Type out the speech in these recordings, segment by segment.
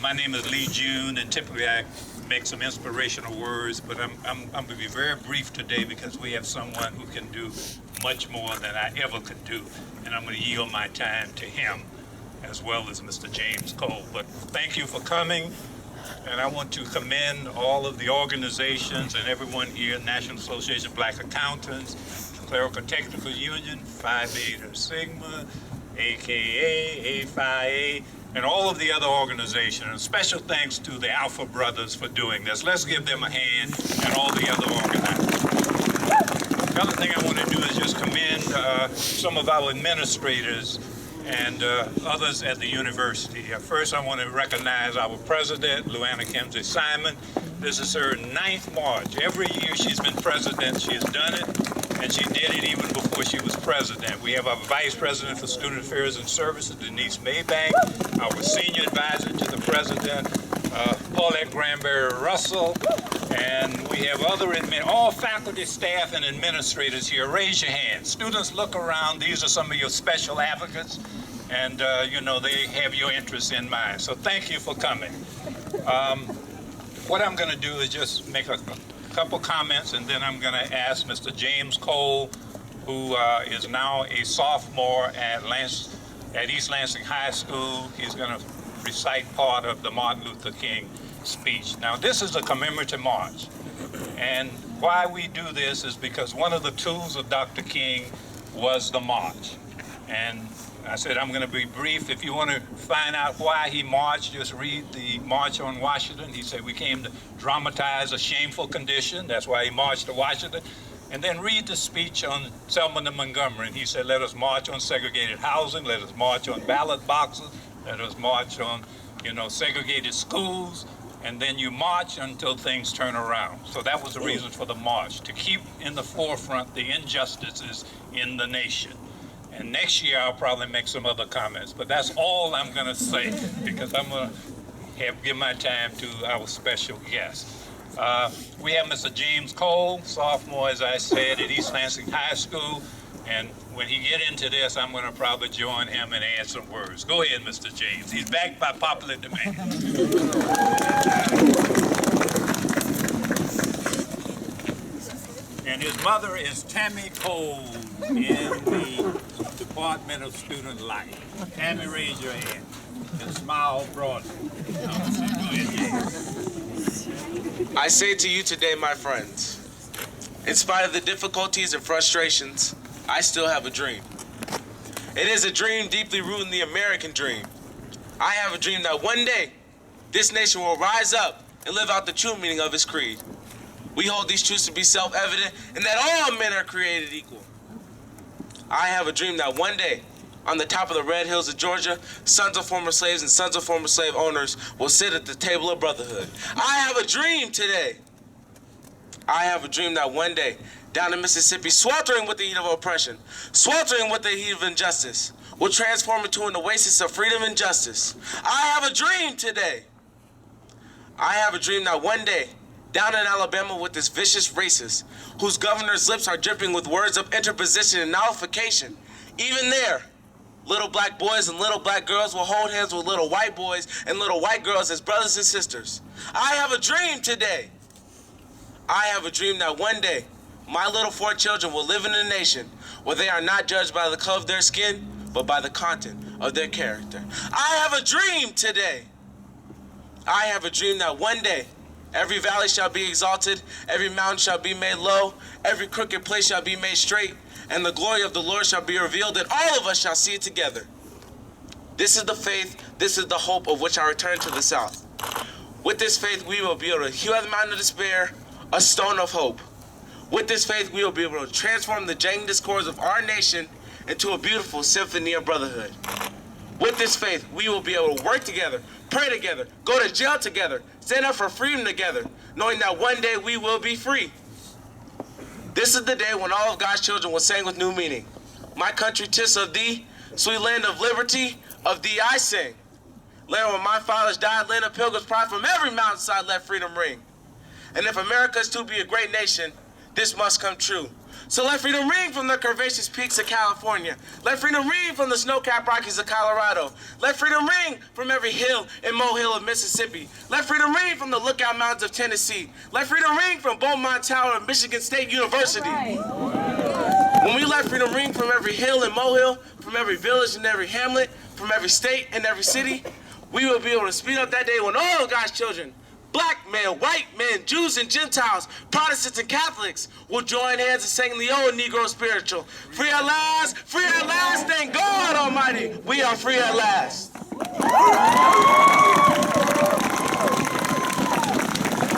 My name is Lee June, and typically I make some inspirational words, but I'm going to be very brief today because we have someone who can do much more than I ever could do, and I'm going to yield my time to him as well as Mr. James Cole. But thank you for coming, and I want to commend all of the organizations and everyone here, National Association of Black Accountants, Clerical Technical Union, Phi Beta Sigma, AKA, A-Phi-A, and all of the other organizations. And special thanks to the Alpha Brothers for doing this. Let's give them a hand, and all the other organizers. The other thing I want to do is just commend some of our administrators and others at the university. First, I want to recognize our president, Luana Kemsey Simon. This is her 9th March. Every year she's been president, she has done it, and she did it even before she was president. We have our vice president for student affairs and services, Denise Maybank, our senior advisor to the president, Paulette Granberry Russell, and we have other all faculty, staff, and administrators here. Raise your hands. Students, look around. These are some of your special advocates, and you know, they have your interests in mind. So thank you for coming. What I'm going to do is just make a couple comments, and then I'm going to ask Mr. James Cole, who is now a sophomore at East Lansing High School. He's going to recite part of the Martin Luther King speech. Now, this is a commemorative march, and why we do this is because one of the tools of Dr. King was the march. And I said I'm going to be brief. If you want to find out why he marched, just read the March on Washington. He said we came to dramatize a shameful condition. That's why he marched to Washington. And then read the speech on Selma to Montgomery. And he said, let us march on segregated housing. Let us march on ballot boxes. Let us march on, you know, segregated schools. And then you march until things turn around. So that was the reason for the march, to keep in the forefront the injustices in the nation. And next year, I'll probably make some other comments. But that's all I'm going to say, because I'm going to give my time to our special guest. We have Mr. James Cole, sophomore, as I said, at East Lansing High School. And when he get into this, I'm going to probably join him and add some words. Go ahead, Mr. James. He's backed by popular demand. And his mother is Tammy Cole in the Department of Student Life. Tammy, raise your hand and smile broadly. I say to you today, my friends, in spite of the difficulties and frustrations, I still have a dream. It is a dream deeply rooted in the American dream. I have a dream that one day, this nation will rise up and live out the true meaning of its creed. We hold these truths to be self-evident and that all men are created equal. I have a dream that one day, on the top of the red hills of Georgia, sons of former slaves and sons of former slave owners will sit at the table of brotherhood. I have a dream today. I have a dream that one day, down in Mississippi, sweltering with the heat of oppression, sweltering with the heat of injustice, will transform into an oasis of freedom and justice. I have a dream today. I have a dream that one day, down in Alabama with this vicious racist, whose governor's lips are dripping with words of interposition and nullification, even there, little black boys and little black girls will hold hands with little white boys and little white girls as brothers and sisters. I have a dream today. I have a dream that one day, my little 4 children will live in a nation where they are not judged by the color of their skin, but by the content of their character. I have a dream today. I have a dream that one day, every valley shall be exalted, every mountain shall be made low, every crooked place shall be made straight, and the glory of the Lord shall be revealed, and all of us shall see it together. This is the faith, this is the hope of which I return to the South. With this faith, we will be able to hew out the mountain of despair, a stone of hope. With this faith, we will be able to transform the jangled discords of our nation into a beautiful symphony of brotherhood. With this faith, we will be able to work together, pray together, go to jail together, stand up for freedom together, knowing that one day we will be free. This is the day when all of God's children will sing with new meaning. My country, 'tis of thee, sweet land of liberty, of thee I sing. Land where my fathers died, land of pilgrims' pride, from every mountainside let freedom ring. And if America is to be a great nation, this must come true. So let freedom ring from the curvaceous peaks of California. Let freedom ring from the snow-capped Rockies of Colorado. Let freedom ring from every hill and molehill of Mississippi. Let freedom ring from the Lookout Mountains of Tennessee. Let freedom ring from Beaumont Tower of Michigan State University. When we let freedom ring from every hill and molehill, from every village and every hamlet, from every state and every city, we will be able to speed up that day when all of God's children, black men, white men, Jews and Gentiles, Protestants and Catholics, will join hands in singing the old Negro spiritual. Free at last, thank God Almighty, we are free at last.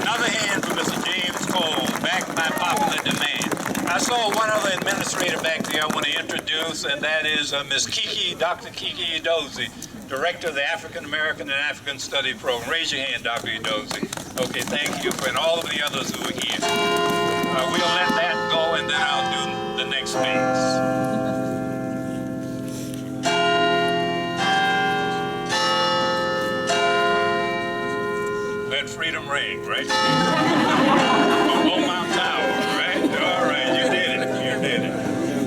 Another hand for Mr. James Cole, backed by popular demand. I saw one other administrator back there I want to introduce, and that is Ms. Dr. Kiki Edozie, Director of the African American and African Study Program. Raise your hand, Dr. Edozie. Okay, thank you, and all of the others who are here. We'll let that go, and then I'll do the next phase. Let freedom ring, right? Beaumont Tower, right? All right, you did it.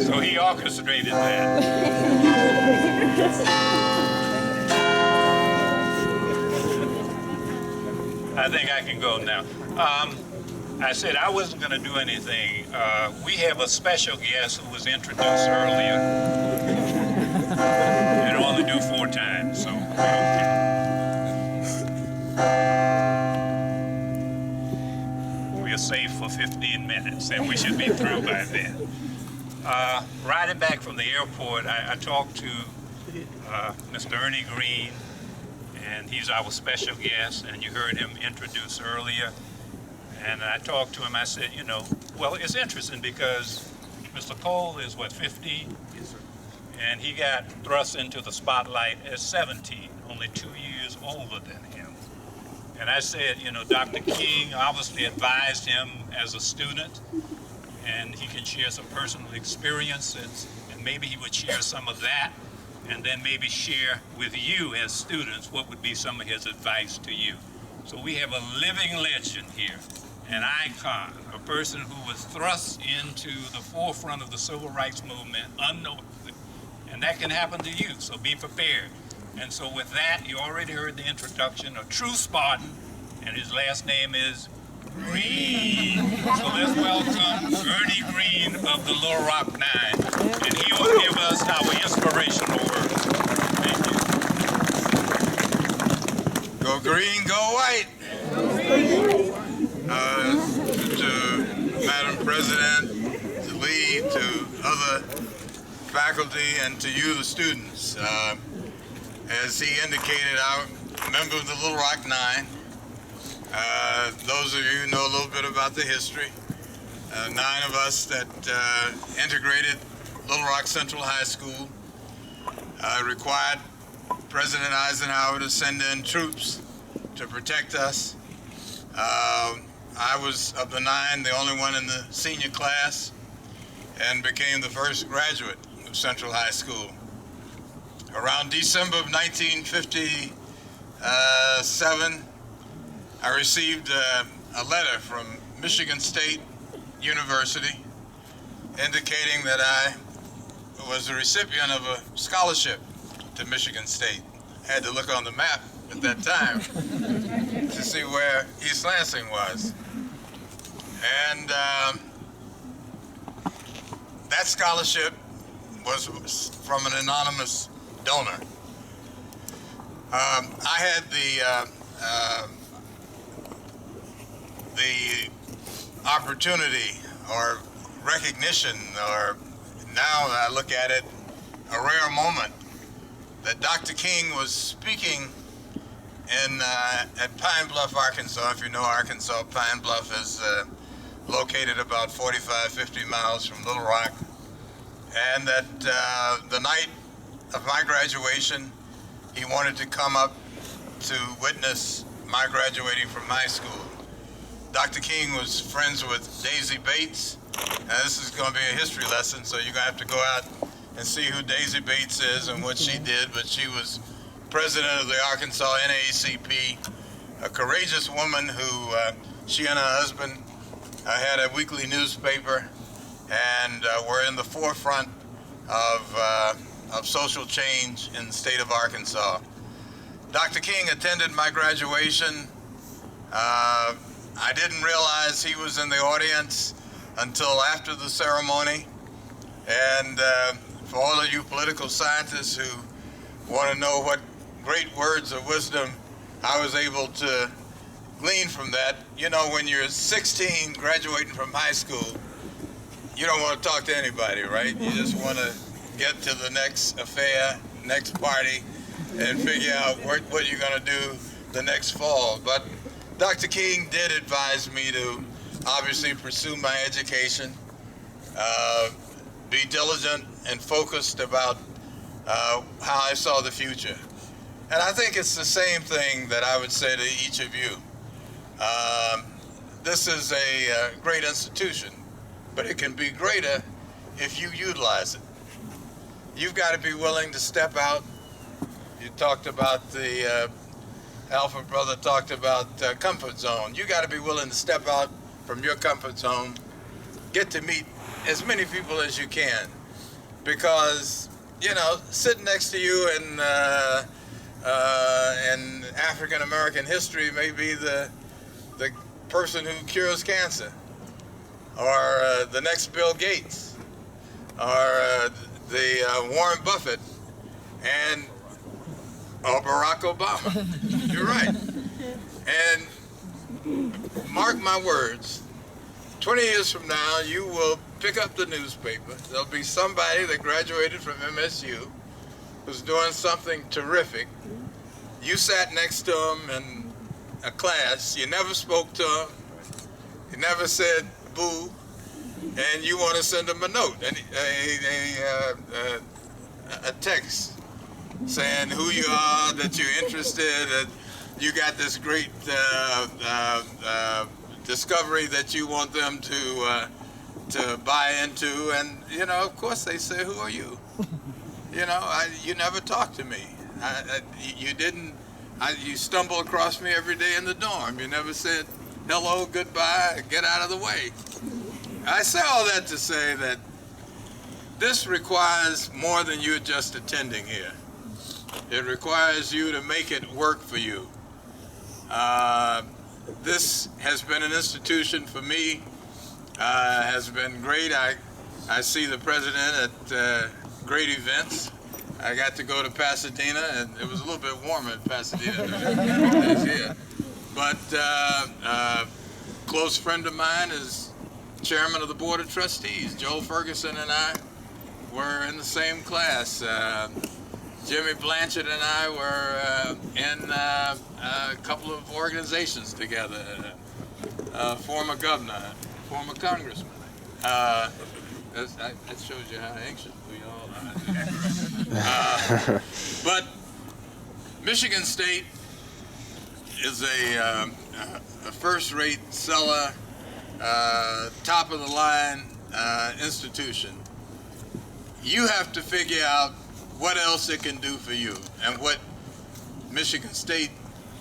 So he orchestrated that. I think I can go now. I said I wasn't going to do anything. We have a special guest who was introduced earlier. And only do 4 times, so we're safe for 15 minutes, and we should be through by then. Riding back from the airport, I talked to Mr. Ernie Green, and he's our special guest, and you heard him introduced earlier. And I talked to him, I said, you know, well, it's interesting because Mr. Cole is, what, 15? Yes, sir. And he got thrust into the spotlight at 17, only 2 years older than him. And I said, you know, Dr. King obviously advised him as a student, and he can share some personal experiences, and maybe he would share some of that, and then maybe share with you as students what would be some of his advice to you. So we have a living legend here, an icon, a person who was thrust into the forefront of the civil rights movement unknowingly. And that can happen to you, so be prepared. And so with that, you already heard the introduction, a true Spartan, and his last name is Green. So let's welcome Ernie Green of the Little Rock Nine, and he will give us our inspirational words. Thank you. Go green, go white. To Madam President, to Lee, to other faculty, and to you, the students. As he indicated, I'm a member of the Little Rock Nine. Those of you who know a little bit about the history, 9 of us that integrated Little Rock Central High School required President Eisenhower to send in troops to protect us. I was, of the 9, the only one in the senior class, and became the first graduate of Central High School. Around December of 1957, I received a letter from Michigan State University indicating that I was the recipient of a scholarship to Michigan State. I had to look on the map at that time to see where East Lansing was. And that scholarship was from an anonymous donor. I had the opportunity or recognition, or now that I look at it, a rare moment that Dr. King was speaking at Pine Bluff, Arkansas. If you know Arkansas, Pine Bluff is located about 45, 50 miles from Little Rock. And that the night of my graduation, he wanted to come up to witness my graduating from my school. Dr. King was friends with Daisy Bates. Now this is going to be a history lesson, so you're going to have to go out and see who Daisy Bates is and what she did, but she was president of the Arkansas NAACP, a courageous woman who, she and her husband I had a weekly newspaper, and we're in the forefront of social change in the state of Arkansas. Dr. King attended my graduation. I didn't realize he was in the audience until after the ceremony. And for all of you political scientists who want to know what great words of wisdom I was able to glean from that, you know, when you're 16 graduating from high school, you don't want to talk to anybody, right? You just want to get to the next affair, next party, and figure out what you're going to do the next fall. But Dr. King did advise me to obviously pursue my education, be diligent and focused about how I saw the future. And I think it's the same thing that I would say to each of you. This is a great institution, but it can be greater if you utilize it. You've got to be willing to step out. You talked about the, Alpha Brother talked about comfort zone. You got to be willing to step out from your comfort zone, get to meet as many people as you can, because, you know, sitting next to you in African American history may be the person who cures cancer, or the next Bill Gates, or the Warren Buffett, or Barack Obama. You're right. And mark my words, 20 years from now, you will pick up the newspaper. There'll be somebody that graduated from MSU who's doing something terrific. You sat next to him in a class, you never spoke to him, you never said boo, and you want to send him a note, a text saying who you are, that you're interested, that you got this great discovery that you want them to buy into. And, you know, of course they say, who are you? You know, you never talked to me. You didn't. You stumble across me every day in the dorm. You never said hello, goodbye, get out of the way. I say all that to say that this requires more than you just attending here. It requires you to make it work for you. This has been an institution for me, has been great. I see the president at great events. I got to go to Pasadena, and it was a little bit warmer in Pasadena than it is here. But a close friend of mine is chairman of the Board of Trustees. Joel Ferguson and I were in the same class. Jimmy Blanchard and I were in a couple of organizations together. Former governor, former congressman. That shows you how anxious we all are. But Michigan State is a first-rate seller, top-of-the-line institution. You have to figure out what else it can do for you and what Michigan State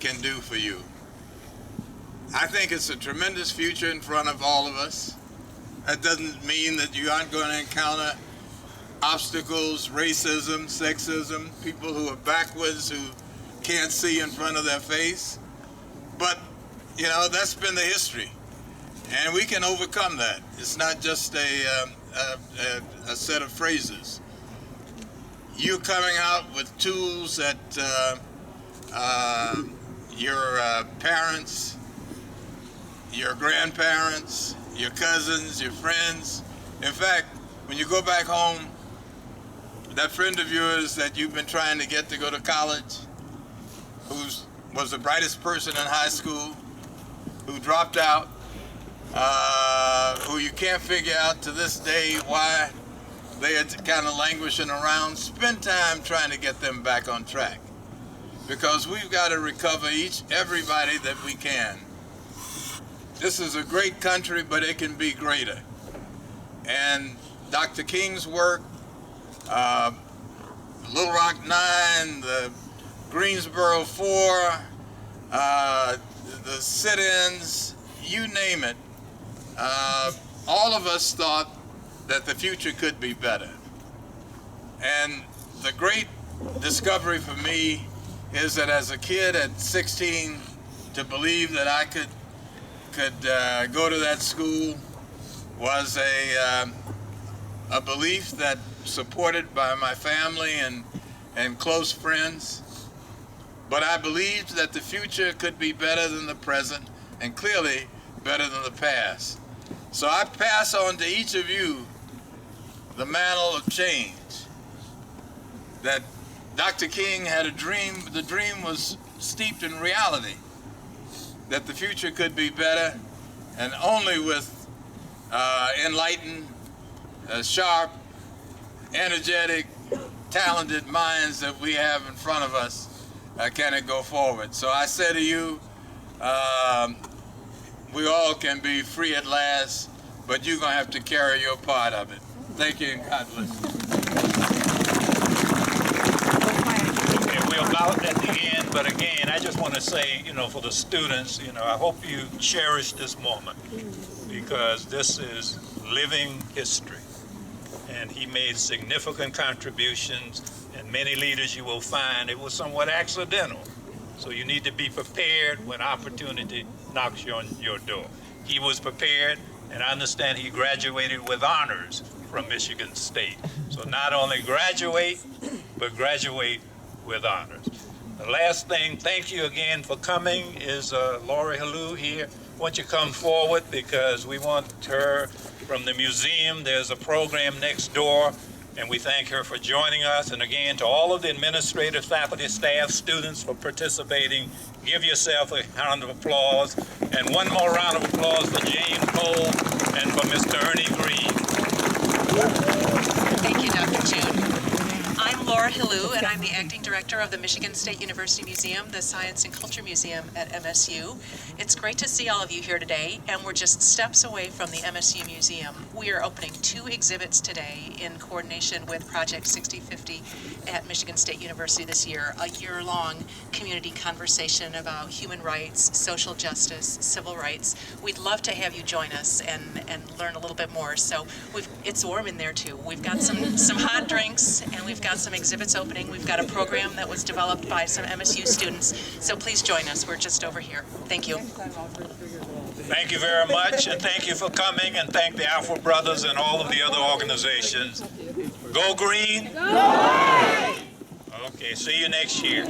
can do for you. I think it's a tremendous future in front of all of us. That doesn't mean that you aren't going to encounter obstacles, racism, sexism, people who are backwards, who can't see in front of their face. But, you know, that's been the history. And we can overcome that. It's not just a set of phrases. You're coming out with tools that your parents, your grandparents, your cousins, your friends. In fact, when you go back home, that friend of yours that you've been trying to get to go to college, who was the brightest person in high school, who dropped out, who you can't figure out to this day why they are kind of languishing around, spend time trying to get them back on track. Because we've got to recover everybody that we can. This is a great country, but it can be greater. And Dr. King's work, Little Rock 9, the Greensboro 4, the sit-ins, you name it, all of us thought that the future could be better. And the great discovery for me is that as a kid at 16, to believe that I could go to that school was a belief that supported by my family and close friends. But I believed that the future could be better than the present and clearly better than the past. So I pass on to each of you the mantle of change. That Dr. King had a dream, the dream was steeped in reality, that the future could be better, and only with enlightened, sharp, energetic, talented minds that we have in front of us can it go forward. So I say to you, we all can be free at last, but you're going to have to carry your part of it. Thank you, and God bless you. Okay, we're about at the end, but again, I just want to say, for the students, I hope you cherish this moment, because this is living history. And he made significant contributions, and many leaders you will find it was somewhat accidental. So you need to be prepared when opportunity knocks you on your door. He was prepared, and I understand he graduated with honors from Michigan State. So not only graduate, but graduate with honors. The last thing, thank you again for coming, is Lori Halou here. I want you to come forward because we want her from the museum. There's a program next door, and we thank her for joining us. And again, to all of the administrative, faculty, staff, students for participating, give yourself a round of applause. And one more round of applause for James Cole and for Mr. Ernie Green. Thank you, Dr. June. I'm Laura Halou, and I'm the acting director of the Michigan State University Museum, the Science and Culture Museum at MSU. It's great to see all of you here today, and we're just steps away from the MSU Museum. We are opening 2 exhibits today in coordination with Project 6050 at Michigan State University this year, a year-long community conversation about human rights, social justice, civil rights. We'd love to have you join us and learn a little bit more. So it's warm in there too. We've got some hot drinks, and we've got some exhibits opening. We've got a program that was developed by some MSU students. So please join us. We're just over here. Thank you. Thank you very much, and thank you for coming, and thank the Alpha Brothers and all of the other organizations. Go Green! Go! Okay, see you next year.